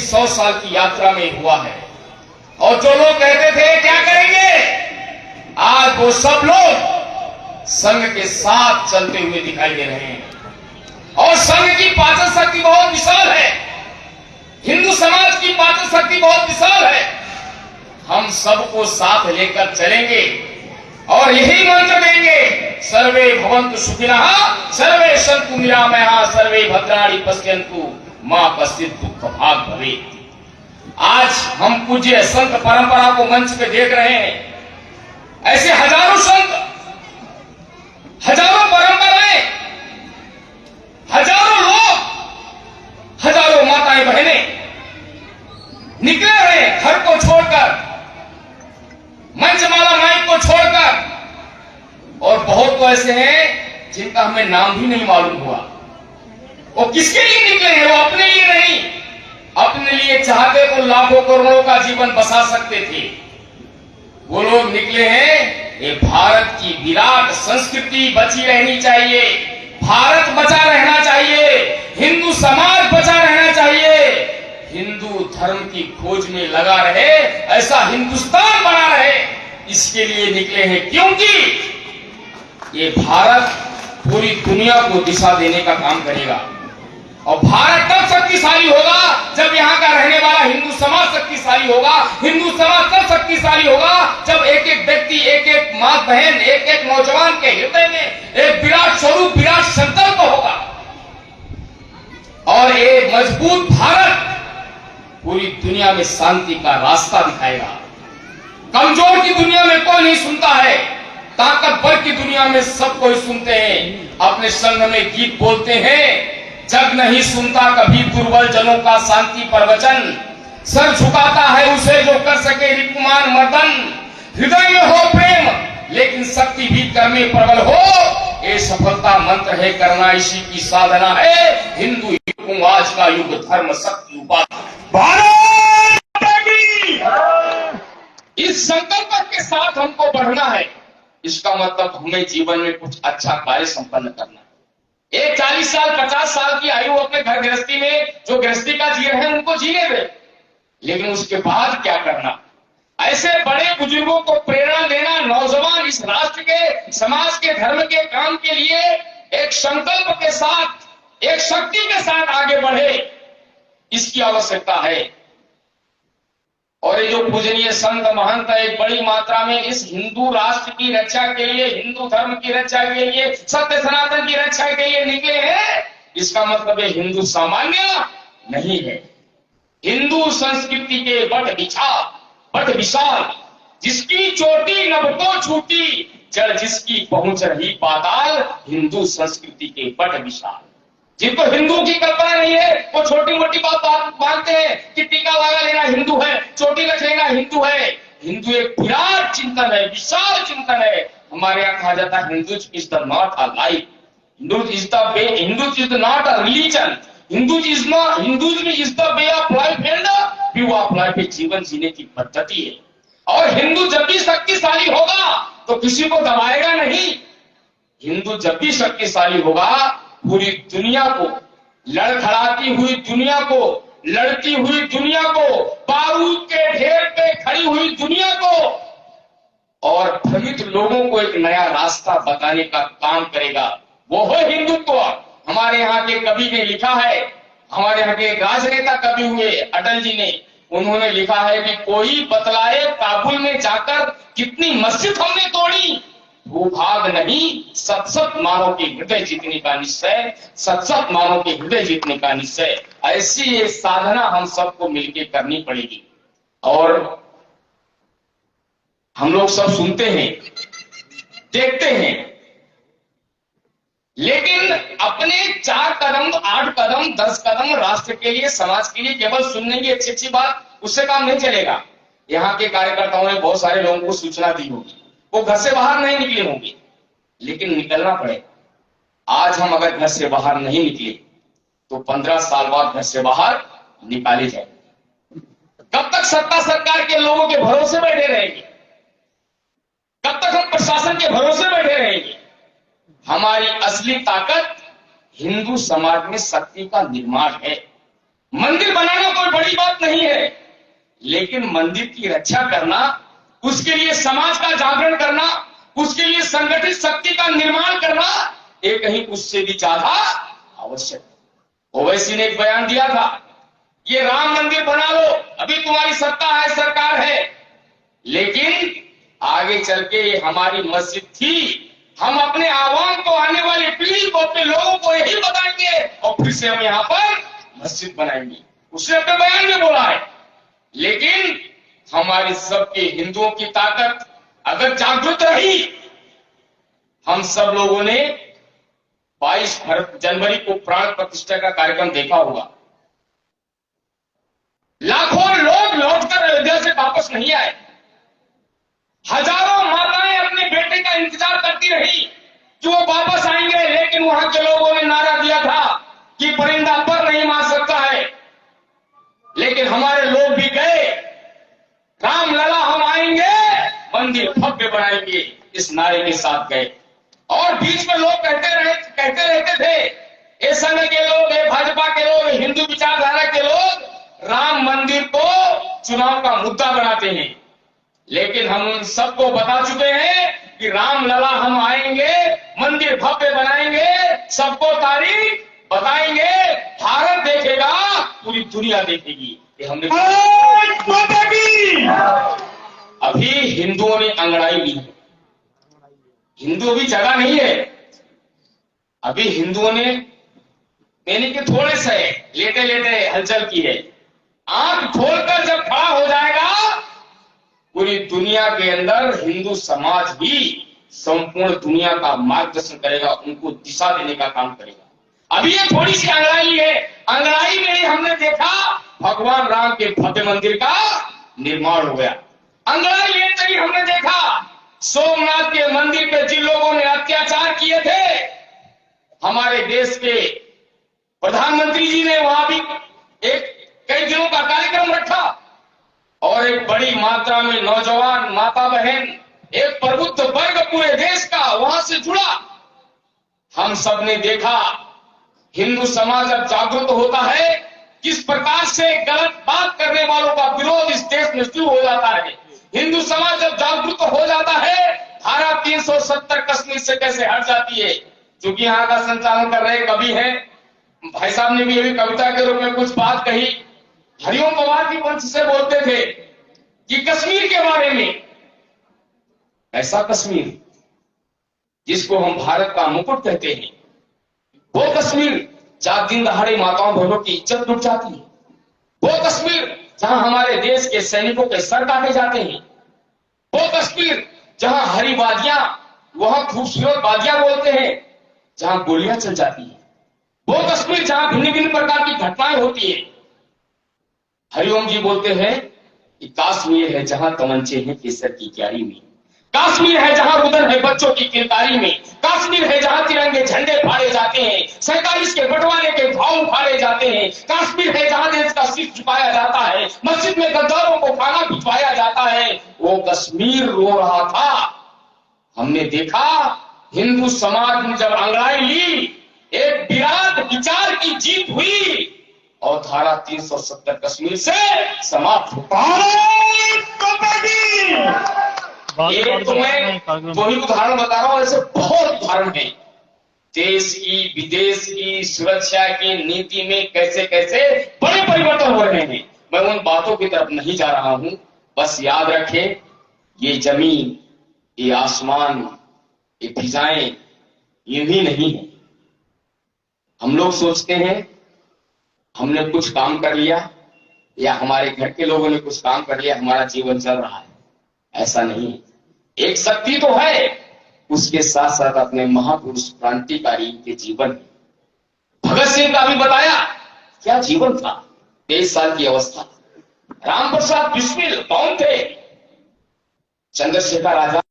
100 साल की यात्रा में हुआ है। और जो लोग कहते थे क्या करेंगे, आज वो सब लोग संघ के साथ चलते हुए दिखाई दे रहे हैं। और संघ की पाचन शक्ति बहुत विशाल है, हिंदू समाज की पाचन शक्ति बहुत विशाल है। हम सबको साथ लेकर चलेंगे और यही मंत्र देंगे, सर्वे भवन्तु सुखिनः, सर्वे सन्तु निरामयाः, सर्वे भद्राणि पश्यन्तु मा कश्चित् दुःख भाग् भवेत्। आज हम पूज्य संत परंपरा को मंच पे देख रहे हैं। ऐसे हजारों संत, हजारों परंपराएं, हजारों लोग, हजारों माताएं बहनें निकले हैं घर को छोड़कर, मंचमाला माइक को छोड़कर। और बहुत तो ऐसे हैं जिनका हमें नाम भी नहीं मालूम हुआ। वो किसके लिए निकले हैं? वो अपने लिए नहीं, अपने लिए चाहते तो लाखों करोड़ों का जीवन बसा सकते थे। वो लोग निकले हैं, ये भारत की विराट संस्कृति बची रहनी चाहिए, भारत बचा रहना चाहिए, हिंदू समाज बचा रहना चाहिए, हिंदू धर्म की खोज में लगा रहे, ऐसा हिंदुस्तान बना रहे, इसके लिए निकले हैं। क्योंकि ये भारत पूरी दुनिया को दिशा देने का काम करेगा। और भारत तब शक्तिशाली होगा जब यहाँ का रहने वाला हिंदू समाज शक्तिशाली होगा। हिंदू समाज तब शक्तिशाली होगा जब एक एक व्यक्ति, एक एक माँ बहन, एक एक नौजवान के हृदय में एक विराट स्वरूप, विराट संकल्प होगा। और एक मजबूत भारत पूरी दुनिया में शांति का रास्ता दिखाएगा। कमजोर की दुनिया में कोई नहीं सुनता है, ताकतवर की दुनिया में सब कोई सुनते हैं। अपने संघ में गीत बोलते हैं, जग नहीं सुनता कभी दुर्बल जनों का शांति प्रवचन, सर झुकाता है उसे जो कर सके रिपुमान मर्दन। हृदय में हो प्रेम लेकिन शक्ति भी कर में प्रबल हो, ये सफलता मंत्र है, करना इसी की साधना है। हिंदू युग आज का युग, धर्म शक्ति उपाधि भारत। इस संकल्प के साथ हमको बढ़ना है। इसका मतलब हमें जीवन में कुछ अच्छा कार्य संपन्न करना है। एक 40 साल 50 साल की आयु अपने घर गृहस्थी में जो गृहस्थी का जी रहे हैं उनको जीने दे, लेकिन उसके बाद क्या करना, ऐसे बड़े बुजुर्गों को प्रेरणा देना, नौजवान इस राष्ट्र के, समाज के, धर्म के काम के लिए एक संकल्प के साथ, एक शक्ति के साथ आगे बढ़े, इसकी आवश्यकता है। और ये जो पूजनीय संत महंत एक बड़ी मात्रा में इस हिंदू राष्ट्र की रक्षा के लिए, हिंदू धर्म की रक्षा के लिए, सत्य सनातन की रक्षा के लिए निकले हैं, इसका मतलब ये हिंदू सामान्य नहीं है। हिंदू संस्कृति के बट विशाल, जिसकी चोटी नभ को छूटी, जड़ जिसकी पहुंच रही पाताल, हिंदू संस्कृति के बट विशाल। जिनको हिंदू की कल्पना नहीं है वो छोटी मोटी बात मानते हैं कि टीका लगा लेना हिंदू है, चोटी रख लेना हिंदू है। हिंदू एक विराट चिंतन है, विशाल चिंतन है। हमारे यहाँ कहा जाता है Hindu is the not a life, Hindu is not a religion, Hinduism is the way of life and view of life. जीवन जीने की पद्धति है। और हिंदू जब भी शक्तिशाली होगा तो किसी को दबाएगा नहीं। हिंदू जब भी शक्तिशाली होगा पूरी दुनिया को, लड़खड़ाती हुई दुनिया को, लड़ती हुई दुनिया को, बारूद के ढेर पे खड़ी हुई दुनिया को और भ्रमित लोगों को एक नया रास्ता बताने का काम करेगा। वो है हिंदुत्व। हमारे यहाँ के कवि ने लिखा है, हमारे यहाँ के राजनेता कवि हुए अटल जी ने, उन्होंने लिखा है कि कोई बतलाए काबुल में जाकर कितनी मस्जिद हमने तोड़ी, भूभाग नहीं सत मानव के हृदय जीतने का निश्चय, सत मानव के हृदय जीतने का निश्चय। ऐसी ये साधना हम सबको मिलकर करनी पड़ेगी। और हम लोग सब सुनते हैं, देखते हैं, लेकिन अपने 4 कदम 8 कदम 10 कदम राष्ट्र के लिए, समाज के लिए केवल सुनने की अच्छी अच्छी बात, उससे काम नहीं चलेगा। यहाँ के कार्यकर्ताओं ने बहुत सारे लोगों को सूचना दी होगी, वो घर से बाहर नहीं निकले होंगे, लेकिन निकलना पड़ेगा। आज हम अगर घर से बाहर नहीं निकले तो 15 साल बाद घर से बाहर निकाले जाएंगे। कब तक सत्ता सरकार के लोगों के भरोसे बैठे रहेंगे? कब तक हम प्रशासन के भरोसे बैठे रहेंगे? हमारी असली ताकत हिंदू समाज में शक्ति का निर्माण है। मंदिर बनाना कोई बड़ी बात नहीं है, लेकिन मंदिर की रक्षा करना, उसके लिए समाज का जागरण करना, उसके लिए संगठित शक्ति का निर्माण करना, ये कहीं उससे भी ज्यादा आवश्यक है। ओवैसी ने एक बयान दिया था, ये राम मंदिर बना लो, अभी तुम्हारी सत्ता है, सरकार है, लेकिन आगे चल के ये हमारी मस्जिद थी, हम अपने आवाम को, आने वाली पीढ़ी को, अपने लोगों को यही बताएंगे और फिर से हम यहां पर मस्जिद बनाएंगे। उसने अपने बयान में बोला है। लेकिन हमारी सबके हिंदुओं की ताकत अगर जागृत रही, हम सब लोगों ने 22 जनवरी को प्राण प्रतिष्ठा का कार्यक्रम देखा होगा। लाखों लोग लौटकर अयोध्या से वापस नहीं आए। हजारों माताएं अपने बेटे का इंतजार करती रही कि वो वापस आएंगे, लेकिन वहां के लोगों ने नारा दिया था कि परिंदा पर नहीं मार सकता है। लेकिन हमारे लोग भी गए, राम लला हम आएंगे, मंदिर भव्य बनाएंगे, इस नारे के साथ गए। और बीच में लोग कहते रहते थे, ये संघ के लोग, ये भाजपा के लोग, हिंदू विचारधारा के लोग राम मंदिर को चुनाव का मुद्दा बनाते हैं। लेकिन हम उन सबको बता चुके हैं कि राम लला हम आएंगे, मंदिर भव्य बनाएंगे, सबको तारीख बताएंगे, भारत देखेगा, पूरी दुनिया देखेगी। ये हमने अभी हिंदुओं ने अंगड़ाई ली है। हिंदू अभी जगह नहीं है। अभी हिंदुओं ने यानी कि थोड़े से लेटे लेटे हलचल की है। आंख खोलकर जब खड़ा हो जाएगा, पूरी दुनिया के अंदर हिंदू समाज ही संपूर्ण दुनिया का मार्गदर्शन करेगा, उनको दिशा देने का काम करेगा। अभी ये थोड़ी सी अंगड़ाई है। अंगड़ाई में ही हमने देखा भगवान राम के भव्य मंदिर का निर्माण हो गया। अंगड़ाई लेते ही हमने देखा सोमनाथ के मंदिर पे जिन लोगों ने अत्याचार किए थे, हमारे देश के प्रधानमंत्री जी ने वहां भी एक कई दिनों का कार्यक्रम रखा और एक बड़ी मात्रा में नौजवान, माता बहन, एक प्रबुद्ध वर्ग पूरे देश का वहां से जुड़ा। हम सब ने देखा हिंदू समाज अब जागरूक होता है, किस प्रकार से गलत बात करने वालों का विरोध इस देश में शुरू हो जाता है। हिंदू समाज जब जागरूक हो जाता है, धारा 370 कश्मीर से कैसे हट जाती है। क्योंकि यहाँ का संचालन कर रहे कवि हैं, भाई साहब ने भी अभी कविता के रूप में कुछ बात कही। हरिओम पवार की पंच से बोलते थे कि कश्मीर के बारे में, ऐसा कश्मीर जिसको हम भारत का मुकुट कहते हैं, वो कश्मीर जहां दिन दहाड़े माताओं बहनों की इज्जत लुट जाती है, वो कश्मीर जहां हमारे देश के सैनिकों के सर काटे जाते हैं, वो कश्मीर जहां हरी वादियां, वहां खूबसूरत वादियां बोलते हैं, जहां गोलियां चल जाती है, वो कश्मीर जहां भिन्न भिन्न प्रकार की घटनाएं होती है। हरिओम जी बोलते हैं कि कश्मीर है जहां तमंचे हैं केसर की क्यारी में, कश्मीर है जहां रुदन है बच्चों की किलकारी में, कश्मीर है जहां तिरंगे झंडे फाड़े जाते हैं, 47 के बंटवारे के घाव उखाड़े जाते हैं, कश्मीर है जहां देश का सिर झुकाया जाता है, मस्जिद में गद्दारों को खाना भिजवाया जाता है। वो कश्मीर रो रहा था। हमने देखा हिंदू समाज ने जब अंगड़ाई ली, एक विराट विचार की जीत हुई और धारा 370 कश्मीर से समाप्त हो। ये तो मैं वही उदाहरण बता रहा हूं, ऐसे बहुत उदाहरण है। देश की, विदेश की, सुरक्षा की नीति में कैसे कैसे बड़े परिवर्तन हो रहे हैं। मैं उन बातों की तरफ नहीं जा रहा हूं। बस याद रखें, ये जमीन, ये आसमान, ये फिजाएं यूं ही नहीं है। हम लोग सोचते हैं हमने कुछ काम कर लिया या हमारे घर के लोगों ने कुछ काम कर लिया, हमारा जीवन चल रहा है। ऐसा नहीं है। एक शक्ति तो है, उसके साथ साथ अपने महापुरुष क्रांतिकारी के जीवन। भगत सिंह का भी बताया क्या जीवन था, 23 साल की अवस्था। राम प्रसाद बिस्मिल कौन थे? चंद्रशेखर आजाद